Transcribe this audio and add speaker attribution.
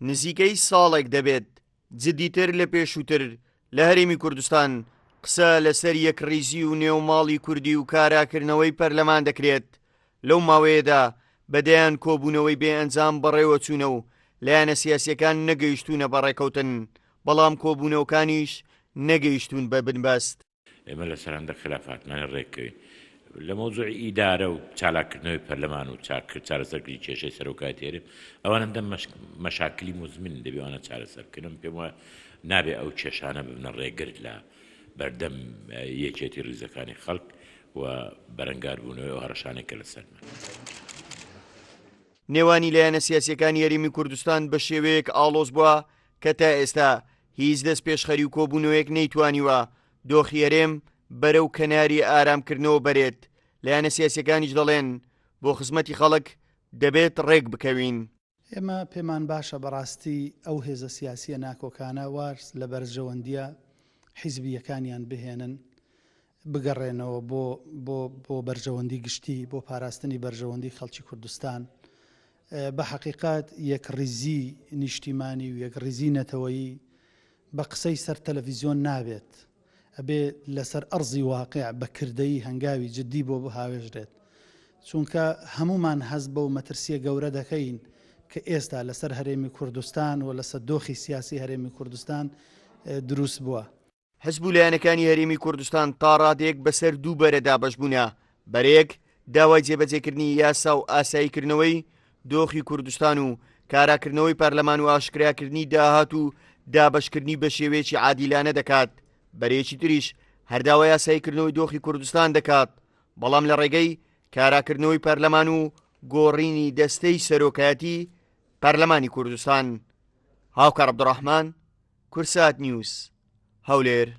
Speaker 1: نزیکەی ساڵێک دەبێت جددیتر لە پێشووتر لە هەرێمی کوردستان قسە لەسەر یەکڕیزی و نێوماڵی کوردی و کاراکردنەوەی پەرلەمان دەکرێت. لەو ماوەیەدا بەدەیان کۆبوونەوەی بێ ئەنجام بەڕێوە چوونە و لایەنە سیاسیەکان نەگەیشتوونە بەڕێکەوتن، بەڵام کۆبوونەوەکانیش نەگەیشتوون بە بنبەست.
Speaker 2: ئێمە لە سەرهەندە خلافاتمانە ڕێکەوەی لە مۆزوعی ئیدارە و چالاکردنەوەی پەرلەمان و چارەسەرکردنی کێشەی سەرۆکاتێرە ئەوانەندە مەشاکلی مزمن دەبێوانە چارەسەرکردن پێم وایە نابێ ئەو کێشانە ببنە ڕێگرت لە بەردەم یەکێتی ڕیزەکانی خەڵک و بەرەنگاربوونەوەی ئەو هەڕەشانێکە لەسەرمان.
Speaker 1: نێوانی لایەنە سیاسیەکانی هەرێمی کوردستان بە شێوەیەک ئاڵۆز بووە کە تا ئێستا هیچ دەست پێشخەری و کۆبوونەوەیەک نەیتوانیوە دۆخی هەرێم بەرەو کەناری ئارامکردنەوە بەرێت. لایەنە سیاسیەکانیش دەڵێن بۆ خزمەتی خەڵک دەبێت ڕێک بکەوین.
Speaker 3: ئێمە پێمان باشە بەڕاستی ئەو هێزە سیاسیە ناکۆکانە وارس لە بەرزەوەندیە حیزبیەکانیان بهێنن بگەڕێنەوە بۆ بەرژەوەندی گشتی بۆ پاراستنی بەرژەوەندی خەڵکی کوردستان. بە حەقیقات یەکڕیزی نیشتیمانی و یەکڕیزی نەتەوەیی بە قسەی سەر تەلەڤیزیۆن نابێت، ئەبێ لەسەر ئەرزی واقع بە کردەی هەنگاوی جددی بۆ بهاوێژرێت، چونکە هەمومان حەز بە و مەترسیە گەورە دەکەین کە ئێستا لەسەر هەرێمی کوردستان و لەسەر دۆخی سیاسی هەرێمی کوردستان دروست بووە.
Speaker 1: حزب و لایەنەکانی هەرێمی کوردستان تا ڕادێک بەسەر دوو بەرەدا بەشبوونە. بەرێک داوای جێبەجێکردنی یاسا و ئاساییکردنەوەی دۆخی کوردستان و کاراکردنەوەی پەرلەمان و ئاشکراکردنی داهات و دابەشکردنی بە شێوەیەکی عادیلانە دەکات. بەرێکی تریش هەرداوای یاساییکردنەوەی دۆخی کوردستان دەکات، بەڵام لە ڕێگەی کاراکردنەوەی پەرلەمان و گۆڕینی دەستەی سەرۆکایەتی پەرلەمانی کوردستان. هاوکار عەبدوڕەحمان، کورسات نیوز، هەولێر.